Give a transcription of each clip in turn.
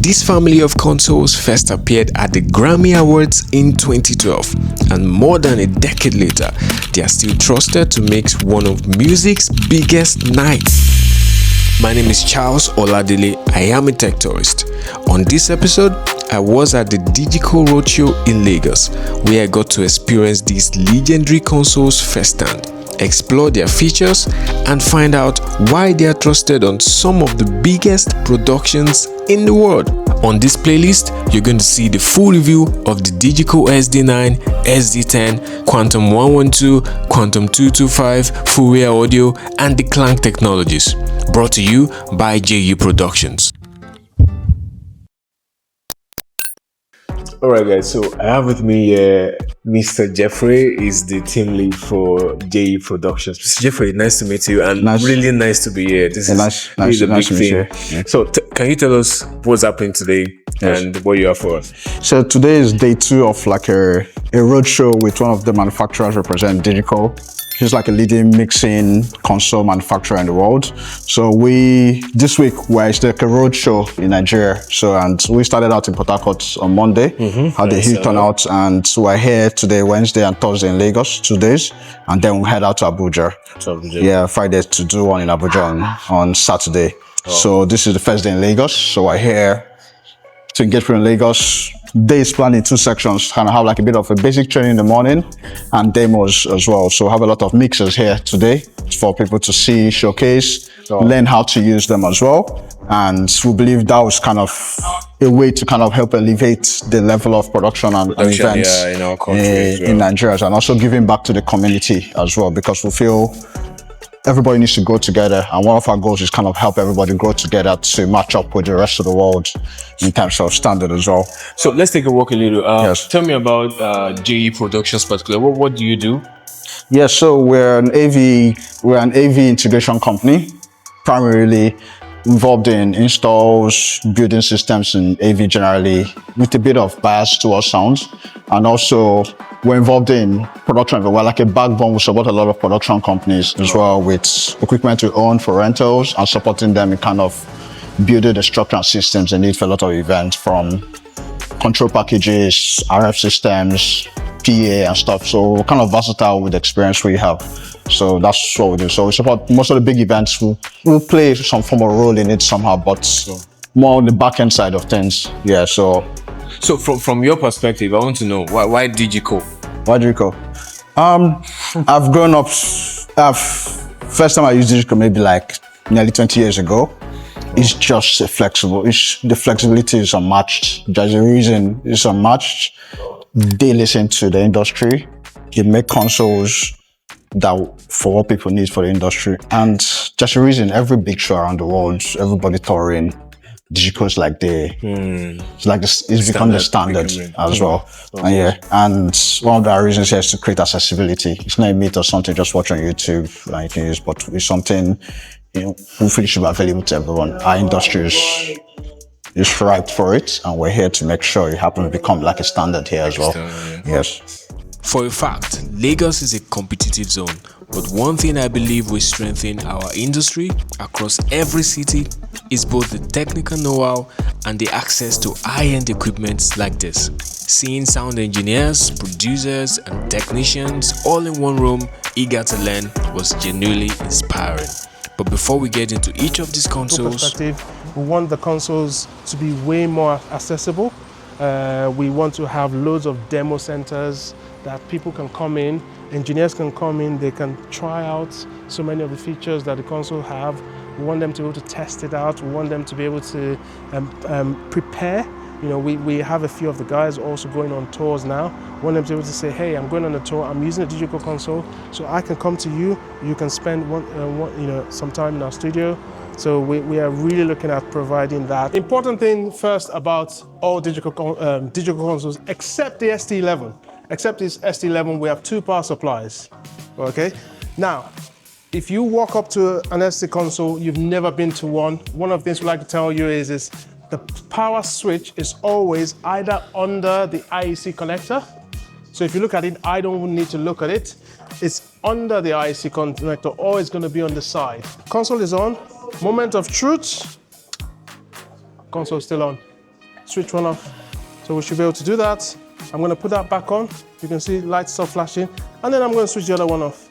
This family of consoles first appeared at the Grammy Awards in 2012, and more than a decade later, they are still trusted to make one of music's biggest nights. My name is Charles Oladele. I am a tech tourist. On this episode, I was at the DiGiCo Roadshow in Lagos, where I got to experience these legendary consoles firsthand, explore their features, and find out why they are trusted on some of the biggest productions in the world. On this playlist, you're going to see the full review of the DiGiCo SD9, SD10, Quantum 112, Quantum 225, full-way audio, and the Klang technologies. Brought to you by JU Productions. Alright guys, so I have with me Mr. Jeffrey, is the team lead for JE Productions. Mr. Jeffrey, nice to meet you, and really nice to be here. This is really a big thing. Yeah. So can you tell us what's happening today and what you have for us? So today is day 2 of like a roadshow with one of the manufacturers representing DiGiCo. He's like a leading mixing console manufacturer in the world. So this week we're like a road show in Nigeria. And we started out in Port Harcourt on Monday, had a huge turnout, and we're here today, Wednesday and Thursday in Lagos, 2 days, and then we head out to Abuja. Yeah, Friday to do one in Abuja on Saturday. Oh. So this is the first day in Lagos. So we're here to engage from Lagos. Day is planned in 2 sections, kind of have like a bit of a basic training in the morning and demos as well. So have a lot of mixers here today for people to see, showcase, learn how to use them as well. And we believe that was kind of a way to kind of help elevate the level of production and events in our country in Nigeria, and also giving back to the community as well, because we feel everybody needs to grow together, and one of our goals is kind of help everybody grow together to match up with the rest of the world in terms of standard as well. So let's take a walk a little. Tell me about JE Productions particularly. What do you do? Yeah, so we're an AV integration company, primarily involved in installs, building systems in AV generally, with a bit of bias towards sounds, and also we're involved in production. We're like a backbone. We support a lot of production companies as well, with equipment we own for rentals and supporting them in kind of building the structure and systems they need for a lot of events, from control packages, RF systems, PA and stuff. So we're kind of versatile with the experience we have. So that's what we do. So we support most of the big events. We'll play some form of role in it somehow, but more on the back end side of things. Yeah, So from your perspective, I want to know why DiGiCo? Why DiGiCo? I've grown up. First time I used DiGiCo maybe like nearly 20 years ago. It's just flexible. The flexibility is unmatched. There's a reason it's unmatched. They listen to the industry. They make consoles that for what people need for the industry, and just a reason every big show around the world, everybody touring, DiGiCo is like it's become the standard as well. And one of the reasons here is to create accessibility. It's not a myth or something just watch on YouTube and you can use, but it's something we feel should be available to everyone. Our industry is ripe for it, and we're here to make sure it happens to become like a standard here as well. Yes. For a fact, Lagos is a competitive zone, but one thing I believe will strengthen our industry across every city is both the technical know-how and the access to high-end equipment like this. Seeing sound engineers, producers, and technicians all in one room, eager to learn, was genuinely inspiring. But before we get into each of these consoles, we want the consoles to be way more accessible. We want to have loads of demo centers that people can come in, engineers can come in, they can try out so many of the features that the console have. We want them to be able to test it out. We want them to be able to prepare. You know, we have a few of the guys also going on tours now. We want them to be able to say, hey, I'm going on a tour, I'm using a DiGiCo console, so I can come to you, you can spend some time in our studio. So we are really looking at providing that. Important thing first about all DiGiCo consoles, except the ST11. Except this ST11, we have 2 power supplies, okay? Now, if you walk up to an ST console, you've never been to one, one of the things we like to tell you is the power switch is always either under the IEC connector. So if you look at it, I don't need to look at it. It's under the IEC connector, or it's gonna be on the side. Console is on, moment of truth, console still on. switch one off. So we should be able to do that. I'm going to put that back on. You can see lights stop flashing. And then I'm going to switch the other one off.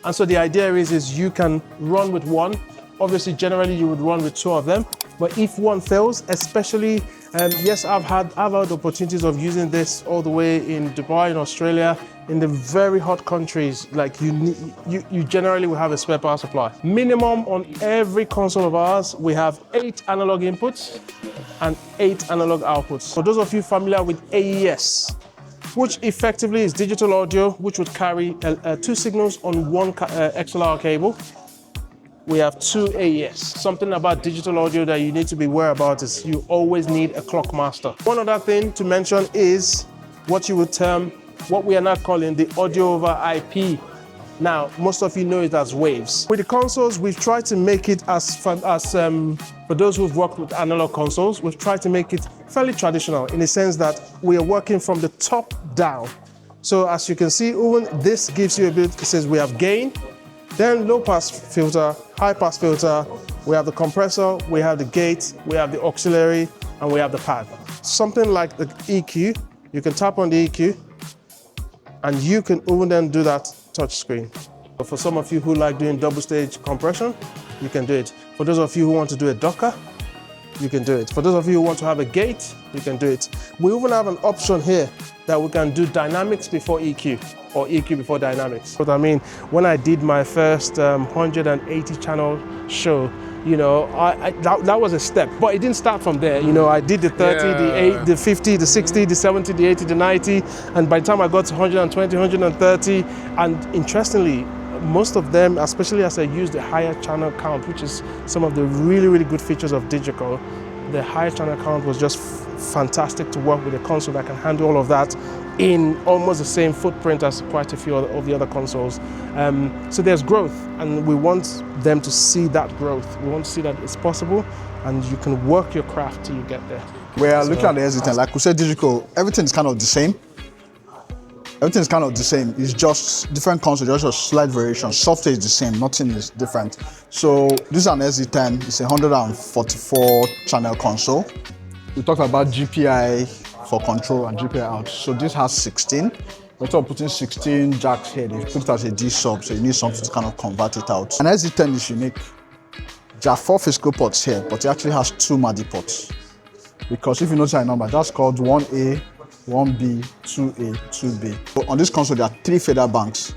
And so the idea is you can run with one. Obviously, generally you would run with two of them. But if one fails, especially, yes, I've had opportunities of using this all the way in Dubai, in Australia, in the very hot countries. Like you generally will have a spare power supply. Minimum on every console of ours, we have 8 analog inputs and 8 analog outputs. For those of you familiar with AES, which effectively is digital audio, which would carry 2 signals on one XLR cable. We have 2 AES. Something about digital audio that you need to be aware about is you always need a clock master. One other thing to mention is what you would term, what we are now calling the audio over IP. Now, most of you know it as waves. With the consoles, we've tried to make it for those who've worked with analog consoles, we've tried to make it fairly traditional in the sense that we are working from the top down. So as you can see, even this gives you a bit, it says we have gain, then low pass filter, high pass filter, we have the compressor, we have the gate, we have the auxiliary, and we have the pad. Something like the EQ, you can tap on the EQ, and you can even then do that touch screen. For some of you who like doing double stage compression, you can do it. For those of you who want to do a Docker, you can do it. For those of you who want to have a gate, you can do it. We even have an option here that we can do dynamics before EQ or EQ before dynamics. What I mean, when I did my first 180 channel show, you know, that was a step, but it didn't start from there. You know, I did the 30, the 8, the 50, the 60, the 70, the 80, the 90, and by the time I got to 120, 130, and interestingly, most of them, especially as I used the higher channel count, which is some of the really, really good features of DiGiCo, the higher channel count was just fantastic to work with a console that can handle all of that in almost the same footprint as quite a few of the other consoles. So there's growth, and we want them to see that growth. We want to see that it's possible, and you can work your craft till you get there. We're looking at the S10, like we said, DiGiCo, everything is kind of the same. Everything is kind of the same. It's just different consoles, just a slight variation. Software is the same, nothing is different. So this is an SD10, it's a 144 channel console. We talked about GPI for control and GPI out. So this has 16. We're putting 16 jacks here. They put it as a D sub, so you need something to kind of convert it out. An SD10 is unique. There are 4 physical ports here, but it actually has 2 MADI ports. Because if you notice our number, that's called 1A, 1B, 2A, 2B. But on this console, there are 3 fader banks.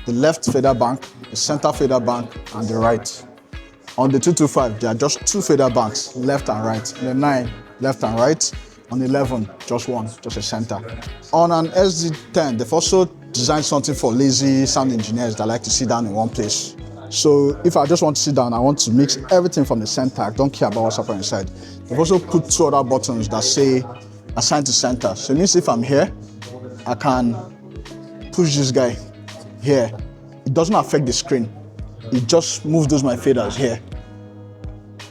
The left fader bank, the center fader bank, and the right. On the 225, there are just 2 fader banks, left and right. On the 9, left and right. On the 11, just one, just a center. On an SD10, they've also designed something for lazy sound engineers that like to sit down in one place. So if I just want to sit down, I want to mix everything from the center, I don't care about what's happening inside. They've also put 2 other buttons that say assign to center. So it means if I'm here, I can push this guy here. It doesn't affect the screen. It just moves my faders here.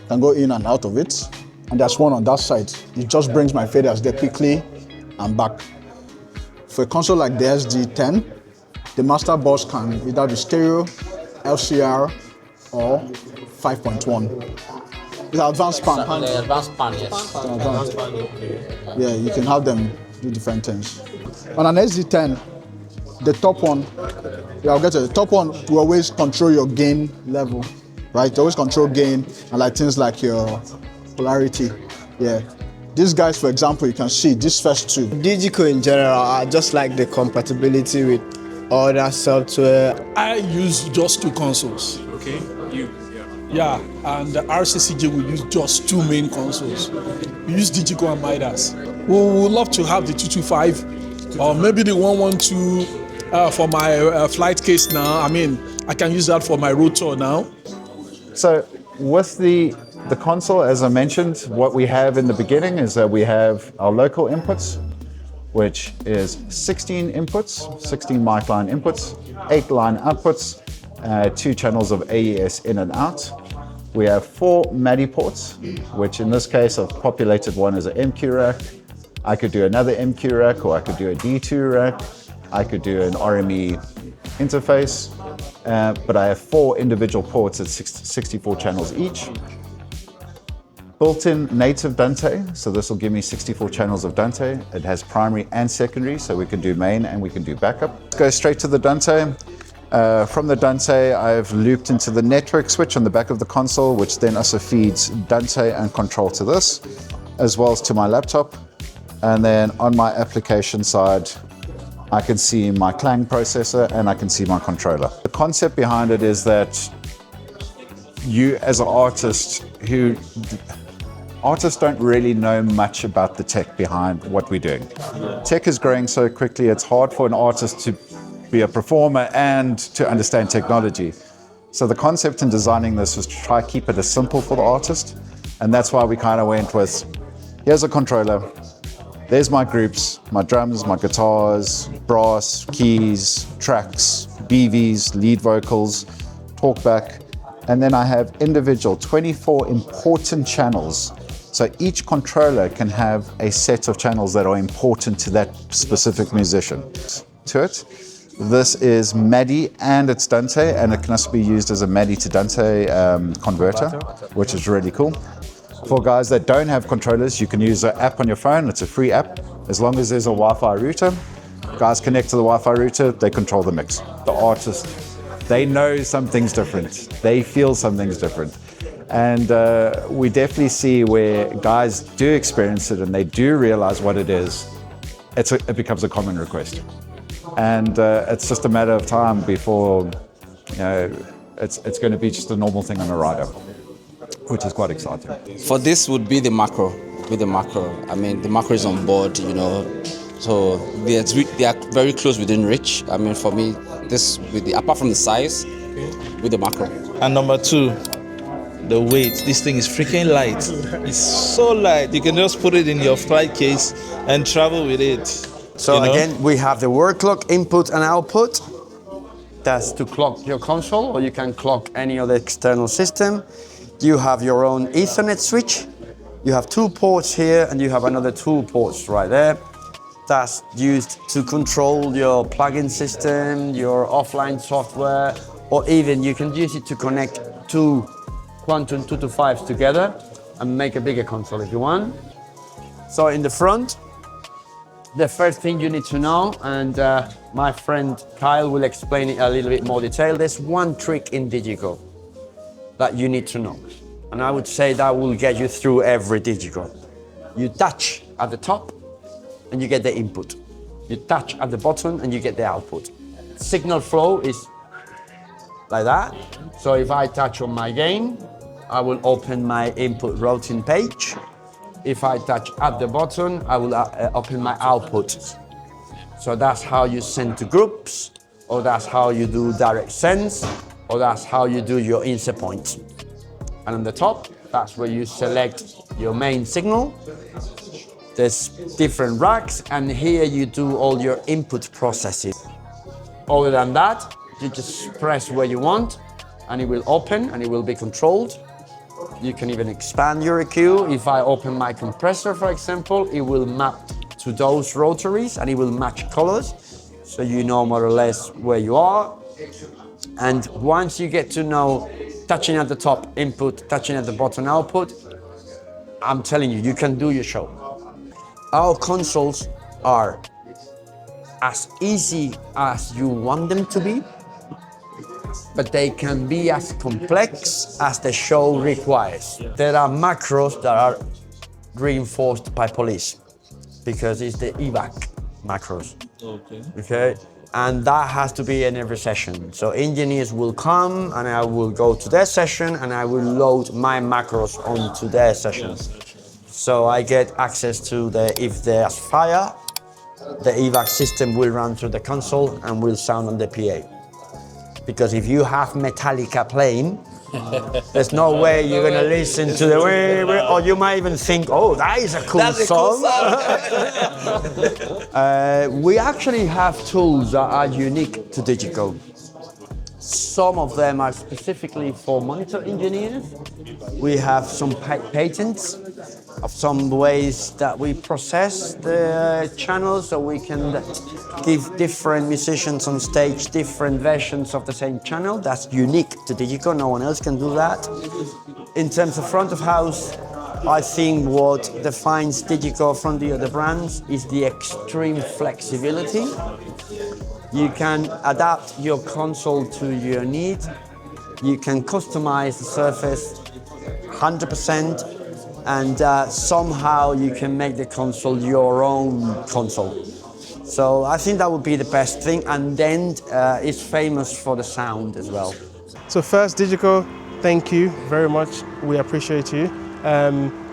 I can go in and out of it. And there's one on that side. It just brings my faders there quickly and back. For a console like the SD10, the master bus can either be stereo, LCR, or 5.1. It's advanced pan. The advanced pan, yes. Yeah, you can have them do different things. On an SD10, the top one, I'll get to the top one, will always control your gain level, right? You always control gain and like things like your polarity. Yeah. These guys, for example, you can see these first 2. DiGiCo in general, I just like the compatibility with other software. I use just 2 consoles. Okay, you. Yeah, and the RCCJ will use just 2 main consoles. We use DiGiCo and Midas. We would love to have the 225 or maybe the 112 for my flight case now. I mean, I can use that for my rotor now. So with the console, as I mentioned, what we have in the beginning is that we have our local inputs, which is 16 inputs, 16 mic line inputs, 8 line outputs, 2 channels of AES in and out. We have 4 MADI ports, which in this case I've populated one as an MQ rack. I could do another MQ rack, or I could do a D2 rack. I could do an RME interface, but I have 4 individual ports at 64 channels each. built-in native Dante, so this will give me 64 channels of Dante. It has primary and secondary, so we can do main and we can do backup. Let's go straight to the Dante. From the Dante, I've looped into the network switch on the back of the console, which then also feeds Dante and control to this, as well as to my laptop. And then on my application side, I can see my Klang processor and I can see my controller. The concept behind it is that you as an artist artists don't really know much about the tech behind what we're doing. Tech is growing so quickly, it's hard for an artist to be a performer and to understand technology. So the concept in designing this was to try to keep it as simple for the artist. And that's why we kind of went with, here's a controller, there's my groups, my drums, my guitars, brass, keys, tracks, BVs, lead vocals, talkback, and then I have individual 24 important channels. So each controller can have a set of channels that are important to that specific musician. To it, this is MIDI and it's Dante, and it can also be used as a MIDI to Dante converter, which is really cool. For guys that don't have controllers, you can use an app on your phone. It's a free app. As long as there's a Wi-Fi router, guys connect to the Wi-Fi router, they control the mix. The artist, they know something's different. They feel something's different. And we definitely see where guys do experience it and they do realize what it is, it becomes a common request. And it's just a matter of time before, it's going to be just a normal thing on a rider, which is quite exciting. For this would be the macro, I mean, the macro is on board, so they are very close within reach. I mean, for me, this apart from the size, with the macro. And number two, the weight. This thing is freaking light. It's so light. You can just put it in your flight case and travel with it. So again, we have the word clock input and output. That's to clock your console, or you can clock any other external system. You have your own Ethernet switch. You have 2 ports here, and you have another 2 ports right there. That's used to control your plugin system, your offline software, or even you can use it to connect 2 Quantum 225s together and make a bigger console if you want. So in the front, the first thing you need to know, and my friend Kyle will explain it a little bit more detail, there's one trick in DiGiCo that you need to know. And I would say that will get you through every DiGiCo. You touch at the top and you get the input. You touch at the bottom and you get the output. Signal flow is like that. So if I touch on my gain, I will open my input routing page. If I touch at the bottom, I will open my output. So that's how you send to groups, or that's how you do direct sends, or that's how you do your insert points. And on the top, that's where you select your main signal. There's different racks, and here you do all your input processes. Other than that, you just press where you want, and it will open, and it will be controlled. You can even expand your EQ. If I open my compressor, for example, it will map to those rotaries, and it will match colors, so you know more or less where you are. And once you get to know touching at the top input, touching at the bottom output, I'm telling you, you can do your show. Our consoles are as easy as you want them to be, but they can be as complex as the show requires. There are macros that are reinforced by police because it's the evac macros. Okay? And that has to be in every session. So engineers will come and I will go to their session and I will load my macros onto their sessions. So I get access to if there's fire, the evac system will run through the console and will sound on the PA. Because if you have Metallica playing, there's no way you're gonna listen to the or you might even think, oh, that is a cool song. We actually have tools that are unique to DiGiCo. Some of them are specifically for monitor engineers. We have some patents of some ways that we process the channels so we can give different musicians on stage different versions of the same channel. That's unique to DiGiCo, no one else can do that. In terms of front of house, I think what defines DiGiCo from the other brands is the extreme flexibility. You can adapt your console to your need. You can customize the surface 100%, and somehow you can make the console your own console. So I think that would be the best thing, and then it's famous for the sound as well. So first, DiGiCo, thank you very much. We appreciate you.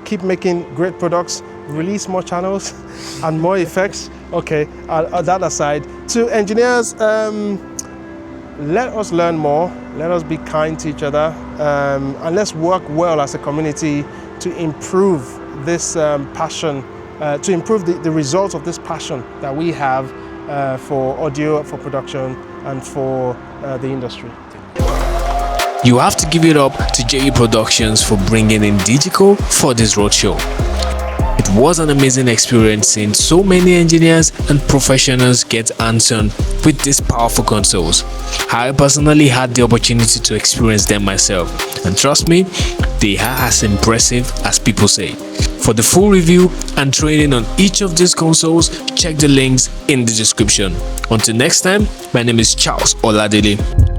Keep making great products, release more channels and more effects. Okay, that aside, to engineers, let us learn more, let us be kind to each other, and let's work well as a community to improve this passion, to improve the results of this passion that we have for audio, for production, and for the industry. You have to give it up to JE Productions for bringing in DiGiCo for this roadshow. It was an amazing experience seeing so many engineers and professionals get hands-on with these powerful consoles. I personally had the opportunity to experience them myself, and trust me, they are as impressive as people say. For the full review and training on each of these consoles, check the links in the description. Until next time, my name is Charles Oladele.